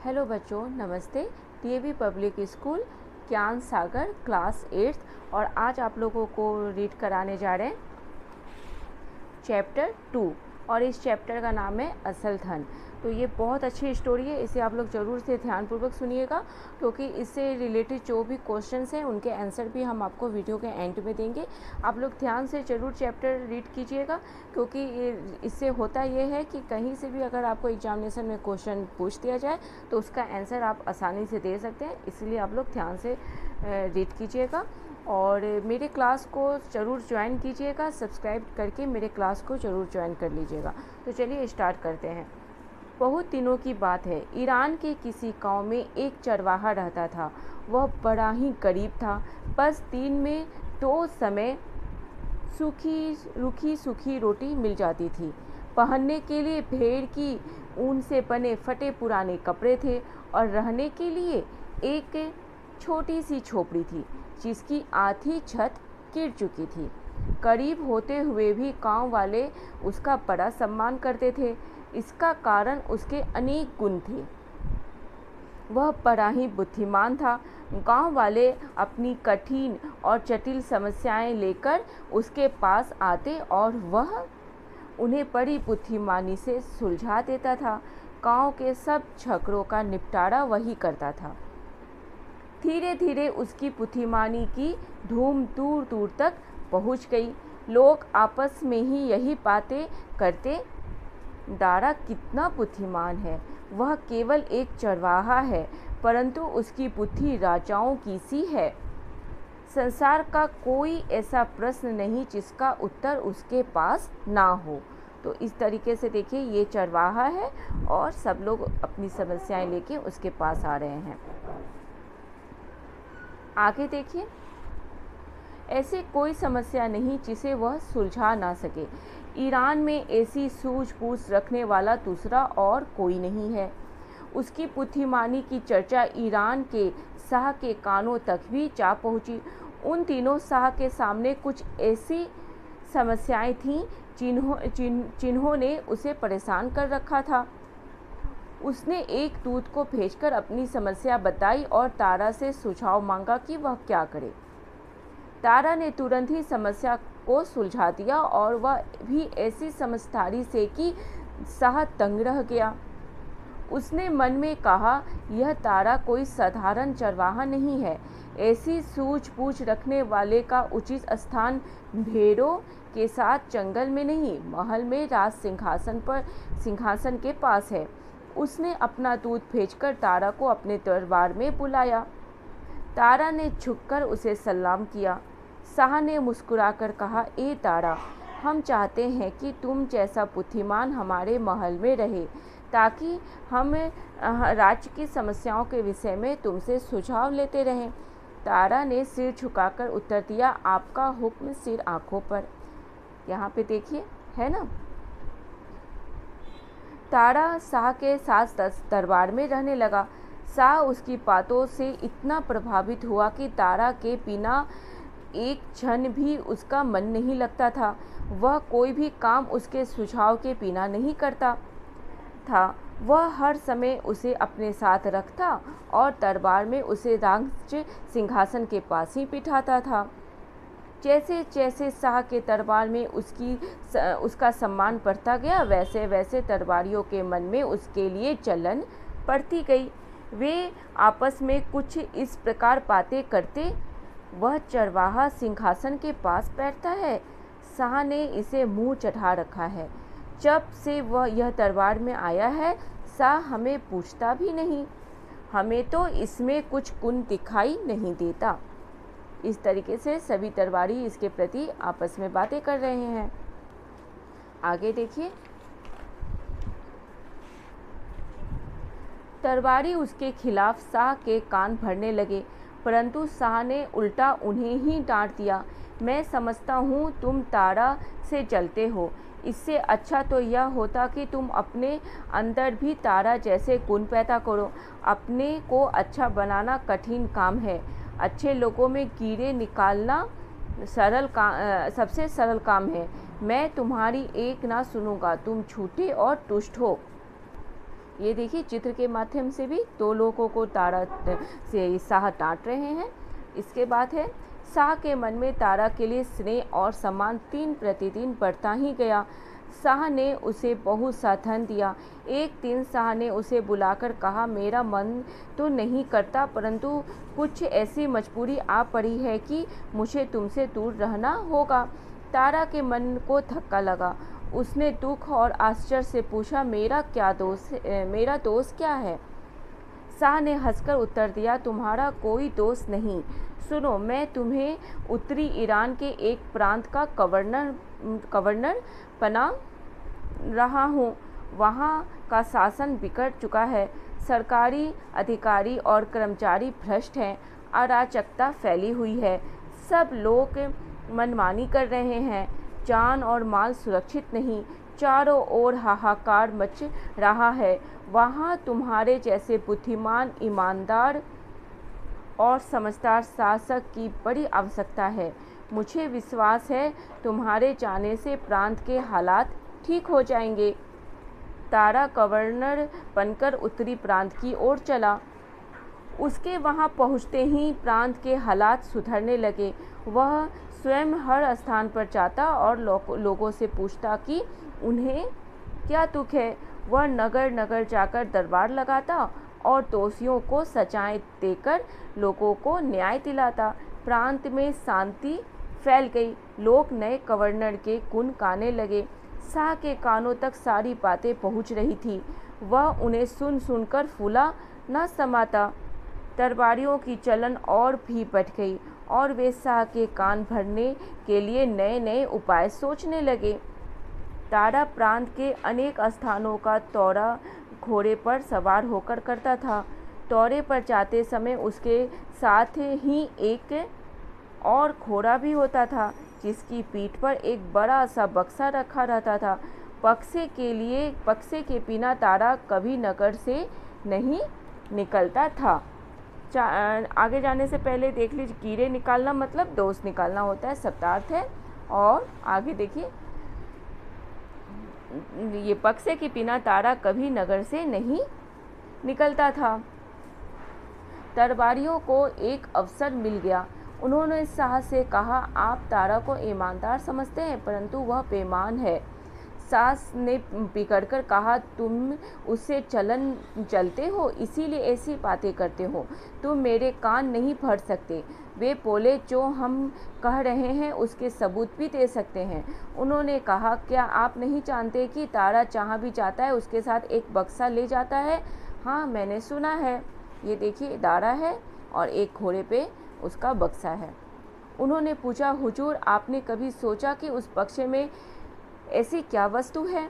Hello बच्चों, नमस्ते। DAV public school ज्ञान सागर क्लास 8 और आज आप लोगों को रीड कराने जा रहे हैं चैप्टर 2 और इस चैप्टर का नाम है असल धन। तो ये बहुत अच्छी स्टोरी है, इसे आप लोग ज़रूर से ध्यानपूर्वक सुनिएगा क्योंकि इससे रिलेटेड जो भी क्वेश्चंस हैं उनके आंसर भी हम आपको वीडियो के एंड में देंगे। आप लोग ध्यान से ज़रूर चैप्टर रीड कीजिएगा क्योंकि इससे होता ये है कि कहीं से भी अगर आपको एग्जामिनेशन में क्वेश्चन पूछ दिया जाए तो उसका आंसर आप आसानी से दे सकते हैं, इसलिए आप लोग ध्यान से रीड कीजिएगा और मेरे क्लास को ज़रूर ज्वाइन कीजिएगा। सब्सक्राइब करके मेरे क्लास को ज़रूर ज्वाइन कर लीजिएगा। तो चलिए स्टार्ट करते हैं। बहुत दिनों की बात है, ईरान के किसी गांव में एक चरवाहा रहता था। वह बड़ा ही गरीब था, बस दिन में 2 समय रूखी सूखी रोटी मिल जाती थी। पहनने के लिए भेड़ की ऊन से बने फटे पुराने कपड़े थे और रहने के लिए एक छोटी सी झोपड़ी थी जिसकी आधी छत गिर चुकी थी। गरीब होते हुए भी गांव वाले उसका बड़ा सम्मान करते थे। इसका कारण उसके अनेक गुण थे। वह बड़ा ही बुद्धिमान था। गांव वाले अपनी कठिन और जटिल समस्याएं लेकर उसके पास आते और वह उन्हें बड़ी बुद्धिमानी से सुलझा देता था। गांव के सब झगड़ों का निपटारा वही करता था। धीरे धीरे उसकी बुद्धिमानी की धूम दूर दूर तक पहुंच गई। लोग आपस में ही यही बातें करते, दारा कितना बुद्धिमान है, वह केवल एक चरवाहा है परंतु उसकी बुद्धि राजाओं की सी है। संसार का कोई ऐसा प्रश्न नहीं जिसका उत्तर उसके पास ना हो। तो इस तरीके से देखिए, ये चरवाहा है और सब लोग अपनी समस्याएं लेके उसके पास आ रहे हैं। आगे देखिए, ऐसी कोई समस्या नहीं जिसे वह सुलझा ना सके। ईरान में ऐसी सूझबूझ रखने वाला दूसरा और कोई नहीं है। उसकी बुद्धिमानी की चर्चा ईरान के शाह के कानों तक भी जा पहुंची। उन तीनों शाह के सामने कुछ ऐसी समस्याएं थीं जिन्होंने उसे परेशान कर रखा था। उसने एक दूत को भेजकर अपनी समस्या बताई और तारा से सुझाव मांगा कि वह क्या करे। तारा ने तुरंत ही समस्या को सुलझा दिया और वह भी ऐसी समझदारी से कि शाह दंग रह गया। उसने मन में कहा, यह तारा कोई साधारण चरवाहा नहीं है। ऐसी सूझबूझ रखने वाले का उचित स्थान भेड़ों के साथ जंगल में नहीं, महल में राज सिंहासन के पास है। उसने अपना दूत भेजकर तारा को अपने दरबार में बुलाया। तारा ने झुककर उसे सलाम किया। शाह ने मुस्कुराकर कहा, ए तारा, हम चाहते हैं कि तुम जैसा बुद्धिमान हमारे महल में रहे ताकि हम राज्य की समस्याओं के विषय में तुमसे सुझाव लेते रहें। तारा ने सिर झुकाकर उत्तर दिया, आपका हुक्म सिर आंखों पर। यहाँ पे देखिए, है ना। तारा शाह के साथ दरबार में रहने लगा। शाह उसकी बातों से इतना प्रभावित हुआ कि तारा के बिना एक क्षण भी उसका मन नहीं लगता था। वह कोई भी काम उसके सुझाव के बिना नहीं करता था। वह हर समय उसे अपने साथ रखता और दरबार में उसे राज सिंहासन के पास ही बिठाता था। जैसे जैसे शाह के दरबार में उसका सम्मान बढ़ता गया, वैसे वैसे दरबारियों के मन में उसके लिए जलन बढ़ती गई। वे आपस में कुछ इस प्रकार बातें करते, वह चरवाहा सिंहासन के पास बैठता है, शाह ने इसे मुंह चढ़ा रखा है। जब से वह यह दरबार में आया है, शाह हमें पूछता भी नहीं। हमें तो इसमें कुछ गुण दिखाई नहीं देता। इस तरीके से सभी दरबारी इसके प्रति आपस में बातें कर रहे हैं। आगे देखिए, दरबारी उसके खिलाफ शाह के कान भरने लगे परंतु शाह ने उल्टा उन्हें ही डांट दिया। मैं समझता हूँ तुम तारा से जलते हो। इससे अच्छा तो यह होता कि तुम अपने अंदर भी तारा जैसे गुण पैदा करो। अपने को अच्छा बनाना कठिन काम है। अच्छे लोगों में कीड़े निकालना सबसे सरल काम है। मैं तुम्हारी एक ना सुनूंगा, तुम झूठे और दुष्ट हो। ये देखिए चित्र के माध्यम से भी दो लोगों को तारा से शाह डांट रहे हैं। इसके बाद है, शाह के मन में तारा के लिए स्नेह और सम्मान दिन प्रतिदिन बढ़ता ही गया। शाह ने उसे बहुत सा धन दिया। एक दिन शाह ने उसे बुलाकर कहा, मेरा मन तो नहीं करता, परंतु कुछ ऐसी मजबूरी आ पड़ी है कि मुझे तुमसे दूर रहना होगा। तारा के मन को धक्का लगा। उसने दुख और आश्चर्य से पूछा, मेरा दोष क्या है? शाह ने हंसकर उत्तर दिया, तुम्हारा कोई दोष नहीं। सुनो, मैं तुम्हें उत्तरी ईरान के एक प्रांत का गवर्नर बना रहा हूँ। वहाँ का शासन बिगड़ चुका है। सरकारी अधिकारी और कर्मचारी भ्रष्ट हैं। अराजकता फैली हुई है। सब लोग मनमानी कर रहे हैं। जान और माल सुरक्षित नहीं। चारों ओर हाहाकार मच रहा है। वहाँ तुम्हारे जैसे बुद्धिमान, ईमानदार और समझदार शासक की बड़ी आवश्यकता है। मुझे विश्वास है तुम्हारे जाने से प्रांत के हालात ठीक हो जाएंगे। तारा गवर्नर बनकर उत्तरी प्रांत की ओर चला। उसके वहां पहुंचते ही प्रांत के हालात सुधरने लगे। वह स्वयं हर स्थान पर जाता और लोगों से पूछता कि उन्हें क्या दुख है। वह नगर नगर जाकर दरबार लगाता और दोषियों को सजाएं देकर लोगों को न्याय दिलाता। प्रांत में शांति फैल गई। लोग नए गवर्नर के गुण गाने लगे। शाह के कानों तक सारी बातें पहुंच रही थी। वह उन्हें सुन सुनकर फूला न समाता। दरबारियों की चलन और भी बढ़ गई और वे शाह के कान भरने के लिए नए नए उपाय सोचने लगे। तारा प्रांत के अनेक स्थानों का दौरा घोड़े पर सवार होकर करता था। दौरे पर जाते समय उसके साथ ही एक और घोड़ा भी होता था, जिसकी पीठ पर एक बड़ा सा बक्सा रखा रहता था। बक्से के बिना तारा कभी नगर से नहीं निकलता था। आगे जाने से पहले देख लीजिए, कीड़े निकालना मतलब दोष निकालना होता है, शब्दार्थ है। और आगे देखिए, ये बक्से के बिना तारा कभी नगर से नहीं निकलता था। दरबारियों को एक अवसर मिल गया। उन्होंने शाह से कहा, आप तारा को ईमानदार समझते हैं, परंतु वह बेईमान है। शाह ने बिगड़कर कहा, तुम उससे चलते हो, इसीलिए ऐसी बातें करते हो। तुम मेरे कान नहीं भर सकते। वे बोले, जो हम कह रहे हैं उसके सबूत भी दे सकते हैं। उन्होंने कहा, क्या आप नहीं जानते कि तारा जहाँ भी जाता है उसके साथ एक बक्सा ले जाता है? हाँ, मैंने सुना है। ये देखिए, तारा है और एक घोड़े पे उसका बक्सा है। उन्होंने पूछा, हुजूर, आपने कभी सोचा कि उस बक्से में ऐसी क्या वस्तु है?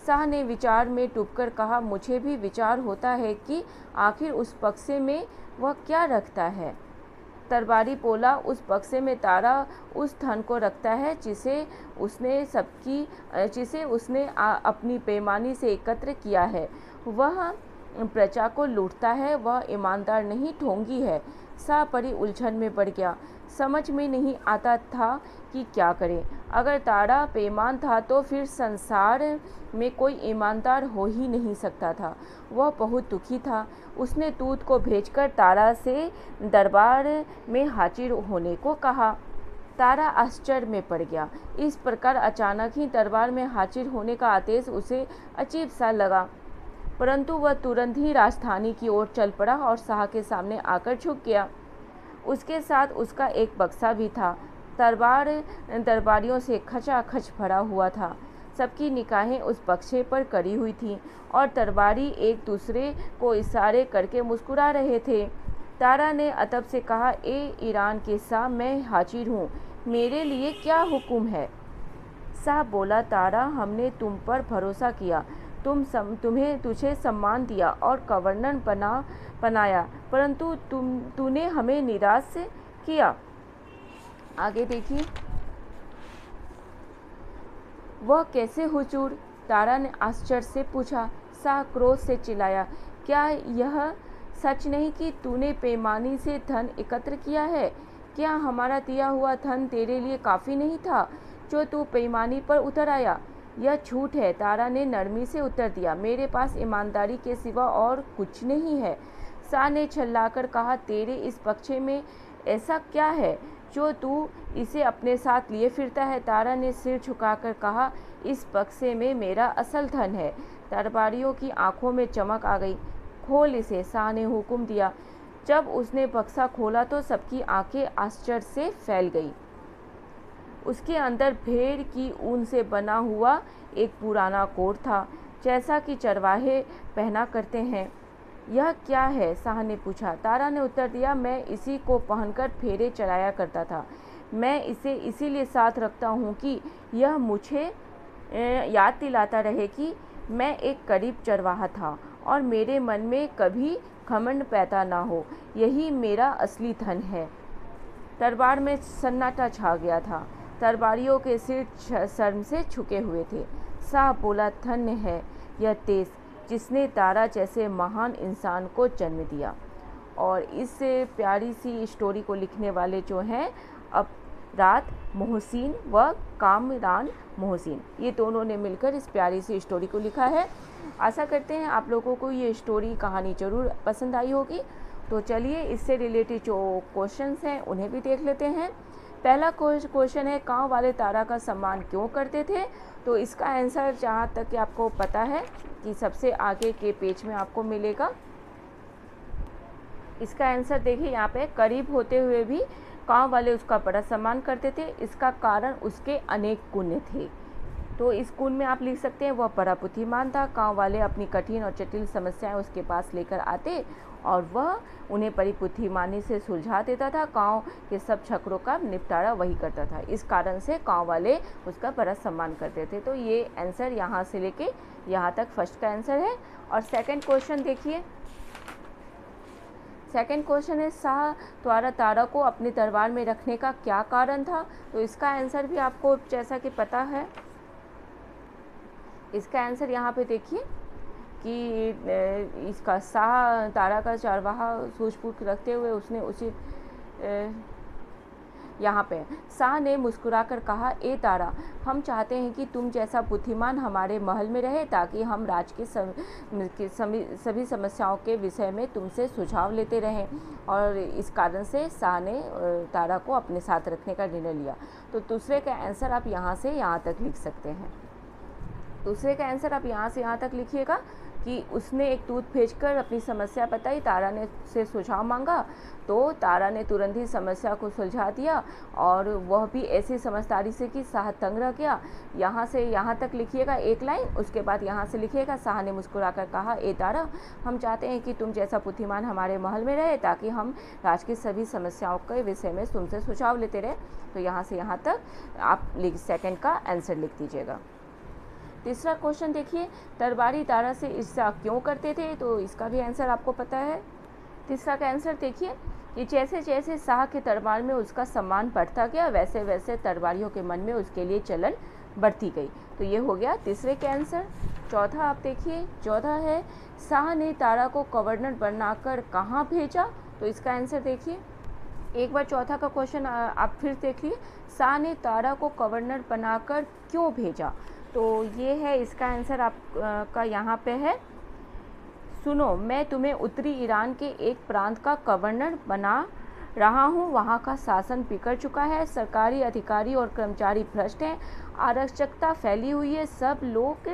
शाह ने विचार में डूबकर कहा, मुझे भी विचार होता है कि आखिर उस बक्से में वह क्या रखता है। दरबारी बोला, उस बक्से में तारा उस धन को रखता है जिसे उसने अपनी बेईमानी से एकत्र किया है। वह प्रजा को लूटता है। वह ईमानदार नहीं, ढोंगी है। शाह बड़ी उलझन में पड़ गया। समझ में नहीं आता था कि क्या करे। अगर तारा बेईमान था तो फिर संसार में कोई ईमानदार हो ही नहीं सकता था। वह बहुत दुखी था। उसने दूत को भेजकर तारा से दरबार में हाजिर होने को कहा। तारा आश्चर्य में पड़ गया। इस प्रकार अचानक ही दरबार में हाजिर होने का आदेश उसे अजीब सा लगा, परंतु वह तुरंत ही राजधानी की ओर चल पड़ा और शाह के सामने आकर झुक गया। उसके साथ उसका एक बक्सा भी था। दरबारियों से खचाखच भरा हुआ था। सबकी निगाहें उस बक्से पर कड़ी हुई थीं और दरबारी एक दूसरे को इशारे करके मुस्कुरा रहे थे। तारा ने अदब से कहा, ए ईरान के शाह, मैं हाजिर हूँ, मेरे लिए क्या हुक्म है? शाह बोला, तारा, हमने तुम पर भरोसा किया, तुझे सम्मान दिया और गवर्नर बनाया, परंतु तूने हमें निराश किया। आगे देखिए, वह कैसे हुजूर? तारा ने आश्चर्य से पूछा। शाह क्रोध से चिल्लाया, क्या यह सच नहीं कि तूने बेईमानी से धन एकत्र किया है? क्या हमारा दिया हुआ धन तेरे लिए काफ़ी नहीं था जो तू बेईमानी पर उतर आया? यह झूठ है, तारा ने नरमी से उत्तर दिया। मेरे पास ईमानदारी के सिवा और कुछ नहीं है। शाह ने छल्लाकर कहा, तेरे इस बक्से में ऐसा क्या है जो तू इसे अपने साथ लिए फिरता है? तारा ने सिर झुकाकर कहा, इस बक्से में मेरा असल धन है। दरबारियों की आंखों में चमक आ गई। खोल इसे, शाह ने हुक्म दिया। जब उसने बक्सा खोला तो सबकी आंखें आश्चर्य से फैल गई। उसके अंदर भेड़ की ऊन से बना हुआ एक पुराना कोट था, जैसा कि चरवाहे पहना करते हैं। यह क्या है? शाह ने पूछा। तारा ने उत्तर दिया, मैं इसी को पहनकर फेरे चलाया करता था। मैं इसे इसीलिए साथ रखता हूँ कि यह मुझे याद दिलाता रहे कि मैं एक करीब चरवाहा था और मेरे मन में कभी घमंड पैदा ना हो। यही मेरा असली धन है। दरबार में सन्नाटा छा गया था। दरबारियों के सिर शर्म से झुके हुए थे। शाह बोला, धन्य है यह देश जिसने तारा जैसे महान इंसान को जन्म दिया। और इस प्यारी सी स्टोरी को लिखने वाले जो हैं अपराध मोहसिन व कामरान मोहसिन, ये दोनों ने मिलकर इस प्यारी सी स्टोरी को लिखा है। आशा करते हैं आप लोगों को ये स्टोरी कहानी ज़रूर पसंद आई होगी। तो चलिए इससे रिलेटेड जो क्वेश्चंस हैं उन्हें भी देख लेते हैं। पहला क्वेश्चन है, गाँव वाले तारा का सम्मान क्यों करते थे? तो इसका आंसर जहाँ तक कि आपको पता है कि सबसे आगे के पेज में आपको मिलेगा। इसका आंसर देखिए यहाँ पे, करीब होते हुए भी गाँव वाले उसका बड़ा सम्मान करते थे। इसका कारण उसके अनेक गुण थे। तो इस गुण में आप लिख सकते हैं, वह बड़ा बुद्धिमान था। गाँव वाले अपनी कठिन और जटिल समस्याएं उसके पास लेकर आते और वह उन्हें बड़ी बुद्धिमानी से सुलझा देता था। गांव के सब झगड़ों का निपटारा वही करता था। इस कारण से गांव वाले उसका बड़ा सम्मान करते थे। तो ये आंसर यहाँ से लेके यहाँ तक फर्स्ट का आंसर है। और सेकंड क्वेश्चन देखिए। सेकंड क्वेश्चन है, शाह द्वारा तारा को अपने दरबार में रखने का क्या कारण था? तो इसका आंसर भी आपको जैसा कि पता है, इसका आंसर यहाँ पे देखिए कि इसका शाह तारा का चरवाहा सूझबूझ रखते हुए उसने उसी यहाँ पे शाह ने मुस्कुराकर कहा, ए तारा, हम चाहते हैं कि तुम जैसा बुद्धिमान हमारे महल में रहे ताकि हम राज्य की सभी समस्याओं के विषय में तुमसे सुझाव लेते रहें। और इस कारण से शाह ने तारा को अपने साथ रखने का निर्णय लिया। तो दूसरे का आंसर आप यहाँ से यहाँ तक लिख सकते हैं। दूसरे का आंसर आप यहाँ से यहाँ तक लिखिएगा कि उसने एक दूत भेजकर अपनी समस्या बताई। तारा ने से सुझाव मांगा तो तारा ने तुरंत ही समस्या को सुलझा दिया और वह भी ऐसी समझदारी से कि शाह तंग रह गया। यहाँ से यहाँ तक लिखिएगा एक लाइन, उसके बाद यहाँ से लिखिएगा, शाह ने मुस्कुराकर कहा, ए तारा, हम चाहते हैं कि तुम जैसा बुद्धिमान हमारे महल में रहे ताकि हम राज्य की सभी समस्याओं के विषय में तुमसे सुझाव लेते रहे। तो यहाँ से यहाँ तक आप सेकंड का आंसर लिख दीजिएगा। तीसरा क्वेश्चन देखिए, दरबारी तारा से ईर्ष्या क्यों करते थे? तो इसका भी आंसर आपको पता है। तीसरा का आंसर देखिए कि जैसे जैसे शाह के दरबार में उसका सम्मान बढ़ता गया वैसे वैसे दरबारियों के मन में उसके लिए जलन बढ़ती गई। तो ये हो गया तीसरे का आंसर। चौथा आप देखिए, चौथा है, शाह ने तारा को गवर्नर बनाकर कहाँ भेजा? तो इसका आंसर देखिए, एक बार चौथा का क्वेश्चन आप फिर देखिए, शाह ने तारा को गवर्नर बनाकर क्यों भेजा? तो ये है इसका आंसर आपका यहाँ पे है, सुनो, मैं तुम्हें उत्तरी ईरान के एक प्रांत का गवर्नर बना रहा हूँ। वहाँ का शासन बिगड़ चुका है, सरकारी अधिकारी और कर्मचारी भ्रष्ट हैं, अराजकता फैली हुई है, सब लोग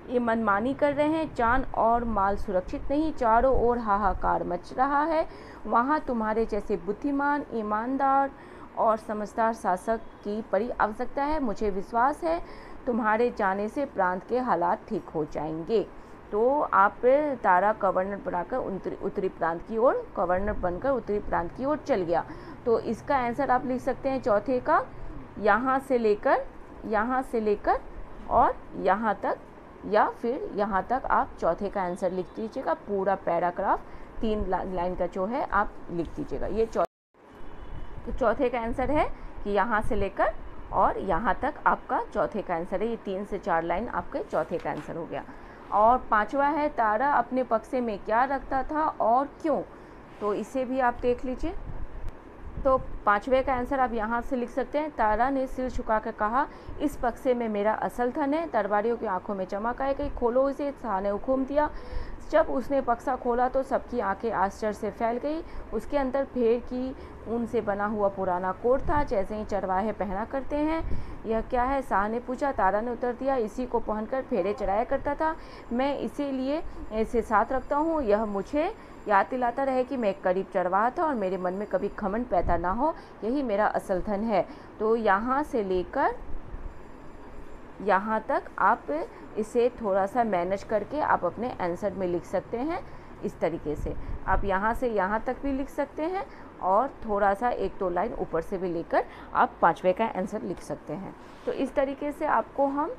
ये मनमानी कर रहे हैं, जान और माल सुरक्षित नहीं, चारों ओर हाहाकार मच रहा है। वहाँ तुम्हारे जैसे बुद्धिमान, ईमानदार और समझदार शासक की बड़ी आवश्यकता है। मुझे विश्वास है तुम्हारे जाने से प्रांत के हालात ठीक हो जाएंगे। तो आप तारा गवर्नर बनाकर उत्तरी प्रांत की ओर, गवर्नर बनकर उत्तरी प्रांत की ओर चल गया। तो इसका आंसर आप लिख सकते हैं चौथे का, यहाँ से लेकर और यहाँ तक, या फिर यहाँ तक आप चौथे का आंसर लिख दीजिएगा। पूरा पैराग्राफ 3 लाइन का जो है आप लिख दीजिएगा। ये तो चौथे का आंसर है कि यहाँ से लेकर और यहाँ तक आपका चौथे का आंसर है। ये 3 से 4 लाइन आपके चौथे का आंसर हो गया। और पांचवा है, तारा अपने बक्से में क्या रखता था और क्यों? तो इसे भी आप देख लीजिए। तो पाँचवें का आंसर आप यहाँ से लिख सकते हैं। तारा ने सिर झुकाकर कहा, इस बक्से में मेरा असल धन है। दरबारियों की आंखों में चमक आ गई। खोलो इसे, शाह ने हुक्म दिया। जब उसने बक्सा खोला तो सबकी आंखें आश्चर्य से फैल गई। उसके अंदर भेड़ की ऊन से बना हुआ पुराना कोट था, जैसे ही चरवाहे पहना करते हैं। यह क्या है? शाह ने पूछा। तारा ने उत्तर दिया, इसी को पहनकर भेड़ें चराया करता था। मैं इसीलिए इसे साथ रखता हूँ। यह मुझे याद दिलाता रहे कि मैं एक करीब चरवाहा था और मेरे मन में कभी घमंड पैदा ना हो। यही मेरा असल धन है। तो यहाँ से लेकर यहाँ तक आप इसे थोड़ा सा मैनेज करके आप अपने आंसर में लिख सकते हैं। इस तरीके से आप यहाँ से यहाँ तक भी लिख सकते हैं और थोड़ा सा एक दो लाइन ऊपर से भी लेकर आप पाँचवें का आंसर लिख सकते हैं। तो इस तरीके से आपको हम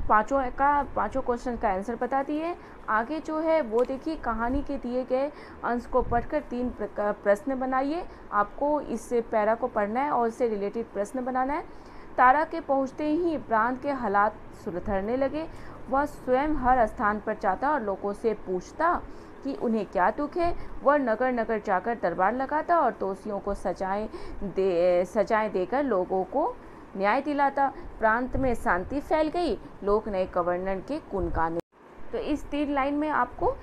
पाँचों क्वेश्चन का आंसर बता दिए। आगे जो है वो देखिए, कहानी के दिए गए अंश को पढ़कर 3 प्रश्न बनाइए। आपको इस पैरा को पढ़ना है और इससे रिलेटेड प्रश्न बनाना है। तारा के पहुंचते ही प्रांत के हालात सुधरने लगे। वह स्वयं हर स्थान पर जाता और लोगों से पूछता कि उन्हें क्या दुख है। वह नगर नगर जाकर दरबार लगाता और दोषियों को सजाएं देकर लोगों को न्याय दिलाता। प्रांत में शांति फैल गई। लोग नए गवर्नर के गुण गाने। तो इस 3 लाइन में आपको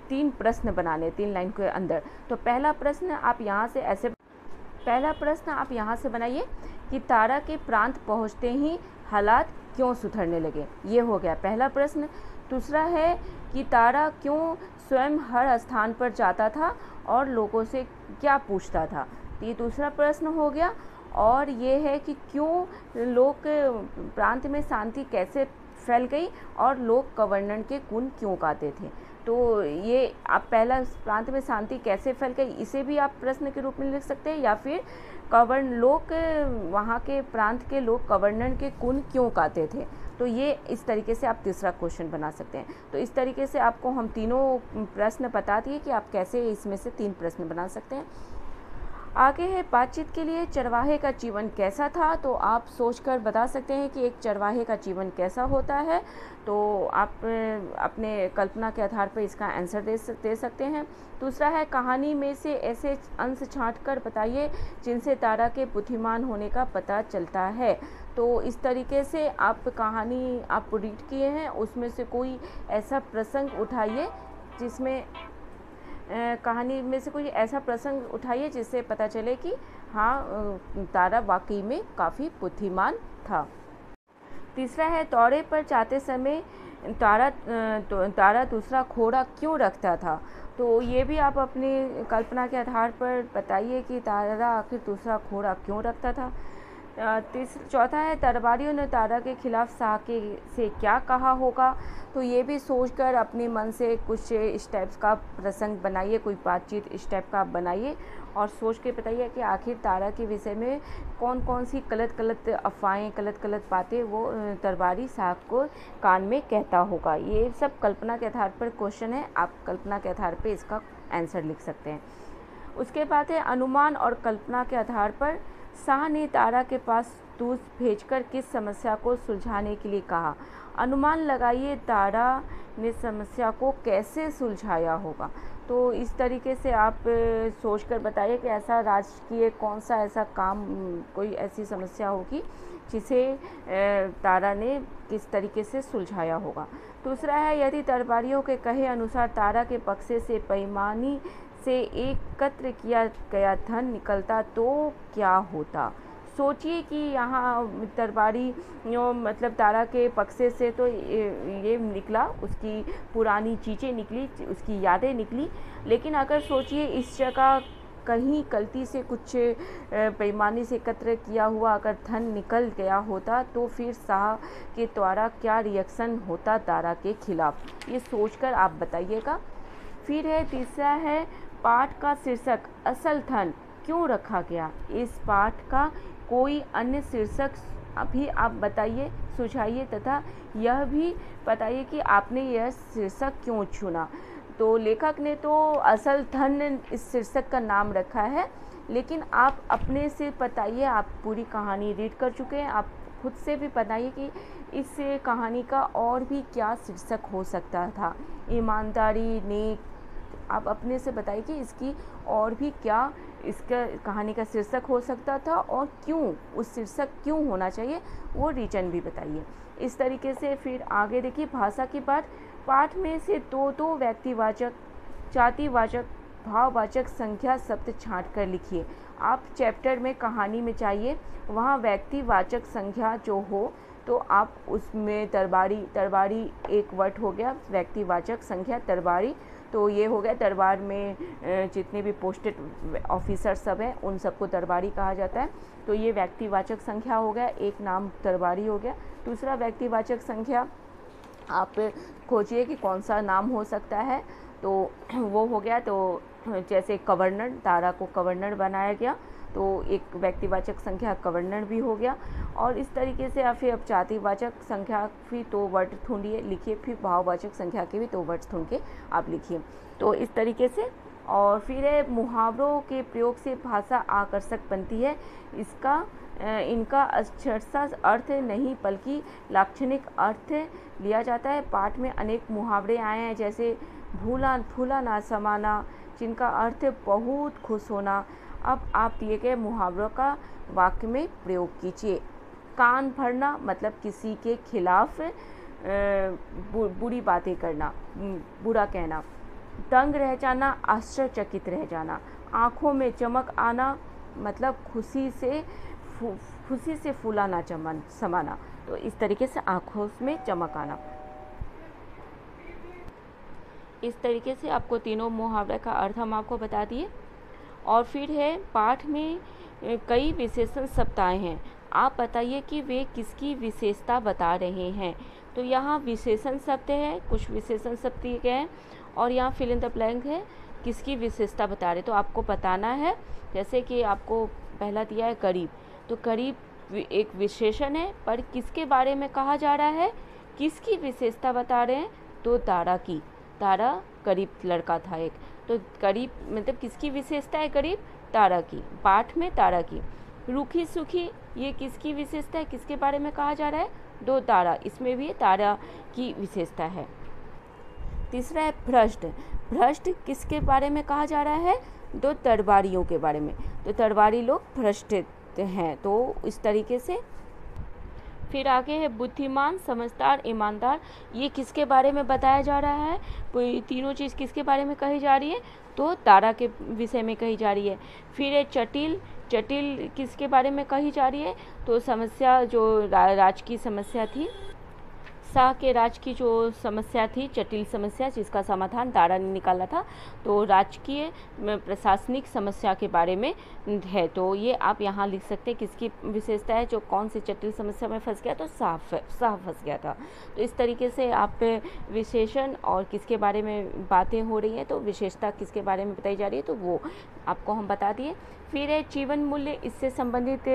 3 प्रश्न बनाने, 3 लाइन के अंदर। तो पहला प्रश्न आप यहाँ से बनाइए कि तारा के प्रांत पहुँचते ही हालात क्यों सुधरने लगे। ये हो गया पहला प्रश्न। दूसरा है कि तारा क्यों स्वयं हर स्थान पर जाता था और लोगों से क्या पूछता था। ये दूसरा प्रश्न हो गया। और ये है कि क्यों लोग प्रांत में शांति कैसे फैल गई और लोग गवर्नर के गुण क्यों गाते थे। तो ये आप पहला, प्रांत में शांति कैसे फैल गई, इसे भी आप प्रश्न के रूप में लिख सकते हैं। या फिर वहाँ के प्रांत के लोग गवर्नर के गुण क्यों गाते थे। तो ये इस तरीके से आप तीसरा क्वेश्चन बना सकते हैं। तो इस तरीके से आपको हम तीनों प्रश्न बता दिए कि आप कैसे इसमें से 3 प्रश्न बना सकते हैं। आगे है बातचीत के लिए, चरवाहे का जीवन कैसा था। तो आप सोचकर बता सकते हैं कि एक चरवाहे का जीवन कैसा होता है। तो आप अपने कल्पना के आधार पर इसका आंसर दे सकते हैं। दूसरा है, कहानी में से ऐसे अंश छांटकर बताइए जिनसे तारा के बुद्धिमान होने का पता चलता है। तो इस तरीके से आप कहानी आप रीड किए हैं, उसमें से कोई ऐसा प्रसंग उठाइए जिसमें कहानी में से कोई ऐसा प्रसंग उठाइए जिससे पता चले कि हाँ, तारा वाकई में काफ़ी बुद्धिमान था। तीसरा है, दौरे पर जाते समय तारा दूसरा घोड़ा क्यों रखता था। तो ये भी आप अपनी कल्पना के आधार पर बताइए कि तारा आखिर दूसरा घोड़ा क्यों रखता था। चौथा है, दरबारियों ने तारा के खिलाफ शाह से क्या कहा होगा। तो ये भी सोचकर अपने मन से कुछ इस टाइप का प्रसंग बनाइए, कोई बातचीत इस टाइप का आप बनाइए और सोच के बताइए कि आखिर तारा के विषय में कौन कौन सी गलत अफवाहें, गलत बातें वो दरबारी साहब को कान में कहता होगा। ये सब कल्पना के आधार पर क्वेश्चन है, आप कल्पना के आधार पर इसका आंसर लिख सकते हैं। उसके बाद है, अनुमान और कल्पना के आधार पर शाह ने तारा के पास दूत भेजकर किस समस्या को सुलझाने के लिए कहा। अनुमान लगाइए तारा ने समस्या को कैसे सुलझाया होगा। तो इस तरीके से आप सोचकर बताइए कि ऐसा राजकीय कौन सा ऐसा काम, कोई ऐसी समस्या होगी जिसे तारा ने किस तरीके से सुलझाया होगा। दूसरा है, यदि दरबारियों के कहे अनुसार तारा के बक्से से बेईमानी से एकत्र किया गया धन निकलता तो क्या होता। सोचिए कि यहाँ दरबारी मतलब तारा के बक्से से तो ये निकला, उसकी पुरानी चीज़ें निकली, उसकी यादें निकली। लेकिन अगर सोचिए इस जगह कहीं गलती से कुछ बेईमानी से एकत्र किया हुआ अगर धन निकल गया होता तो फिर शाह के द्वारा क्या रिएक्शन होता तारा के खिलाफ, ये सोचकर आप बताइएगा। फिर है, तीसरा है, पाठ का शीर्षक असल धन क्यों रखा गया। इस पाठ का कोई अन्य शीर्षक अभी आप बताइए, सुझाइए तथा यह भी बताइए कि आपने यह शीर्षक क्यों चुना। तो लेखक ने तो असल धन इस शीर्षक का नाम रखा है, लेकिन आप अपने से बताइए, आप पूरी कहानी रीड कर चुके हैं, आप खुद से भी बताइए कि इस कहानी का और भी क्या शीर्षक हो सकता था। ईमानदारी, नेक, आप अपने से बताइए कि इसकी और भी क्या इसका कहानी का शीर्षक हो सकता था और क्यों, उस शीर्षक क्यों होना चाहिए, वो रीजन भी बताइए। इस तरीके से फिर आगे देखिए भाषा की पाठ में से दो व्यक्तिवाचक, जातिवाचक, भाववाचक संख्या शब्द छांट कर लिखिए। आप चैप्टर में कहानी में चाहिए वहाँ व्यक्तिवाचक संख्या जो हो तो आप उसमें तरबारी एक वर्ड हो गया, व्यक्तिवाचक संख्या तरबारी, तो ये हो गया दरबार में जितने भी पोस्टेड ऑफिसर सब हैं उन सबको दरबारी कहा जाता है। तो ये व्यक्तिवाचक संख्या हो गया, एक नाम दरबारी हो गया। दूसरा व्यक्तिवाचक संख्या आप खोजिए कि कौन सा नाम हो सकता है, तो वो हो गया, तो जैसे गवर्नर, दारा को गवर्नर बनाया गया तो एक व्यक्तिवाचक संख्या गवर्नर भी हो गया। और इस तरीके से आप फिर अब जातिवाचक संख्या भी 2 वर्ड ढूंढिए, लिखिए, फिर भाववाचक संख्या के भी 2 वर्ड ढूंढ के आप लिखिए। तो इस तरीके से। और फिर है मुहावरों के प्रयोग से भाषा आकर्षक बनती है। इनका अक्षरशः अर्थ नहीं बल्कि लाक्षणिक अर्थ लिया जाता है। पाठ में अनेक मुहावरे आए हैं, जैसे फूला ना समाना, जिनका अर्थ बहुत खुश होना। अब आप दिए गए मुहावरों का वाक्य में प्रयोग कीजिए। कान भरना मतलब किसी के खिलाफ बुरी बातें करना, बुरा कहना। दंग रह जाना, आश्चर्यचकित रह जाना। आँखों में चमक आना मतलब खुशी से फूला ना समाना। तो इस तरीके से आँखों में चमक आना। इस तरीके से आपको तीनों मुहावरे का अर्थ हम आपको बता दिए। और फिर है पाठ में कई विशेषण शब्द आए हैं, आप बताइए कि वे किसकी विशेषता बता रहे हैं। तो यहाँ विशेषण शब्द है, कुछ विशेषण शब्द दिए गए हैं और यहाँ फिल इन द ब्लैंक है किसकी विशेषता बता रहे। तो आपको बताना है, जैसे कि आपको पहला दिया है गरीब, तो गरीब एक विशेषण है पर किसके बारे में कहा जा रहा है, किसकी विशेषता बता रहे हैं, तो दारा की। दारा गरीब लड़का था एक, तो गरीब मतलब किसकी विशेषता है, गरीब, तारा की। पाठ में तारा की। रूखी सूखी ये किसकी विशेषता है, किसके बारे में कहा जा रहा है, दो तारा, इसमें भी तारा की विशेषता है। तीसरा है भ्रष्ट। भ्रष्ट किसके बारे में कहा जा रहा है, दो दरबारियों के बारे में, तो दरबारी लोग भ्रष्ट हैं। तो इस तरीके से फिर आगे है बुद्धिमान, समझदार, ईमानदार, ये किसके बारे में बताया जा रहा है, तीनों चीज़ किसके बारे में कही जा रही है, तो तारा के विषय में कही जा रही है। फिर है जटिल। जटिल किसके बारे में कही जा रही है, तो समस्या जो राज की समस्या थी, शाह के राज की जो समस्या थी, जटिल समस्या जिसका समाधान तारा ने निकाला था, तो राजकीय प्रशासनिक समस्या के बारे में है। तो ये आप यहाँ लिख सकते हैं किसकी विशेषता है, जो कौन सी जटिल समस्या में फंस गया, तो शाह फंस गया था। तो इस तरीके से आप विशेषण और किसके बारे में बातें हो रही हैं, तो विशेषता किसके बारे में बताई जा रही है, तो वो आपको हम बता दिए। फिर है जीवन मूल्य, इससे संबंधित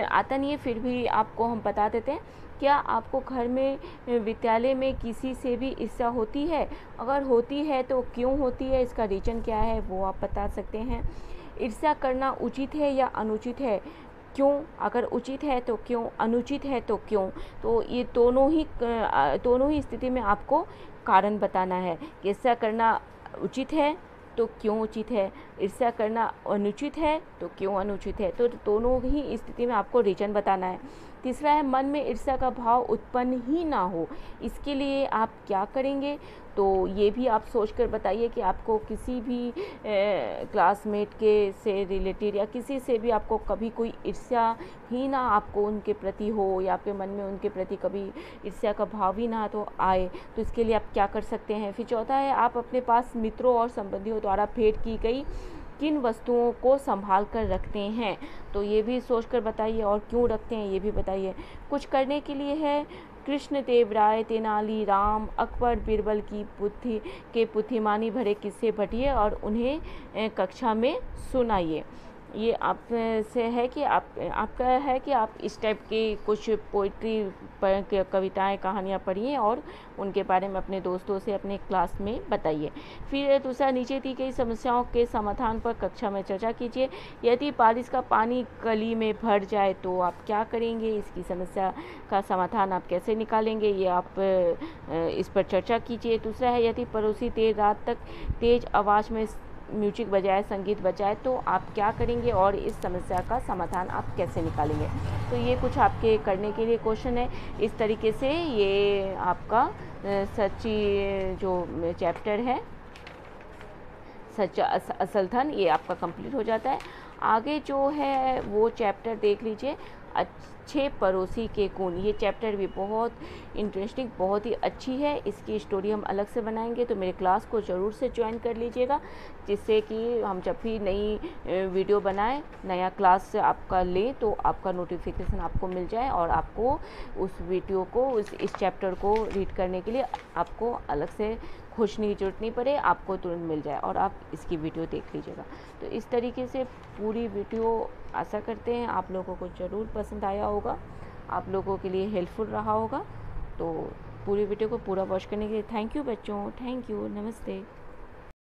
आता नहीं है, फिर भी आपको हम बता देते हैं। क्या आपको घर में, विद्यालय में किसी से भी ईर्ष्या होती है, अगर होती है तो क्यों होती है, इसका रीज़न क्या है, वो आप बता सकते हैं। ईर्ष्या करना उचित है या अनुचित है, क्यों, अगर उचित है तो क्यों, अनुचित है तो क्यों। तो ये दोनों ही स्थिति में आपको कारण बताना है। ईर्ष्या करना उचित है तो क्यों उचित है, ईर्ष्या करना अनुचित है तो क्यों अनुचित है, तो दोनों ही स्थिति में आपको रीजन बताना है। तीसरा है मन में ईर्ष्या का भाव उत्पन्न ही ना हो, इसके लिए आप क्या करेंगे, तो ये भी आप सोचकर बताइए कि आपको किसी भी क्लासमेट के से रिलेटेड या किसी से भी आपको कभी कोई ईर्ष्या ही ना आपको उनके प्रति हो, या आपके मन में उनके प्रति कभी ईर्ष्या का भाव ही ना तो आए, तो इसके लिए आप क्या कर सकते हैं। फिर चौथा है आप अपने पास मित्रों और संबंधियों द्वारा भेंट की गई किन वस्तुओं को संभाल कर रखते हैं, तो ये भी सोचकर बताइए, और क्यों रखते हैं ये भी बताइए। कुछ करने के लिए है कृष्ण देव राय, तेनाली राम, अकबर, बीरबल की बुद्धिमानी भरे किस्से पढ़िए और उन्हें कक्षा में सुनाइए। ये आप से है कि आपका है कि आप इस टाइप की कुछ पोइट्री कविताएं कहानियाँ पढ़िए और उनके बारे में अपने दोस्तों से अपने क्लास में बताइए। फिर दूसरा, नीचे दी गई समस्याओं के समाधान पर कक्षा में चर्चा कीजिए। यदि बारिश का पानी गली में भर जाए तो आप क्या करेंगे, इसकी समस्या का समाधान आप कैसे निकालेंगे, ये आप इस पर चर्चा कीजिए। दूसरा है, यदि पड़ोसी देर रात तक तेज़ आवाज़ में म्यूजिक बजाए, संगीत बजाए तो आप क्या करेंगे और इस समस्या का समाधान आप कैसे निकालेंगे। तो ये कुछ आपके करने के लिए क्वेश्चन है। इस तरीके से ये आपका सच्ची जो चैप्टर है सच्चा असल धन, ये आपका कंप्लीट हो जाता है। आगे जो है वो चैप्टर देख लीजिए, अच्छे पड़ोसी के गुण। ये चैप्टर भी बहुत इंटरेस्टिंग, बहुत ही अच्छी है। इसकी स्टोरी हम अलग से बनाएंगे, तो मेरे क्लास को ज़रूर से ज्वाइन कर लीजिएगा, जिससे कि हम जब भी नई वीडियो बनाएं, नया क्लास आपका लें तो आपका नोटिफिकेशन आपको मिल जाए और आपको उस वीडियो को इस चैप्टर को रीड करने के लिए आपको अलग से खोजने की ज़रूरत नहीं पड़े, आपको तुरंत मिल जाए और आप इसकी वीडियो देख लीजिएगा। तो इस तरीके से पूरी वीडियो आशा करते हैं आप लोगों को ज़रूर पसंद आया होगा, आप लोगों के लिए हेल्पफुल रहा होगा। तो पूरी वीडियो को पूरा वॉच करने के लिए थैंक यू बच्चों, थैंक यू, नमस्ते।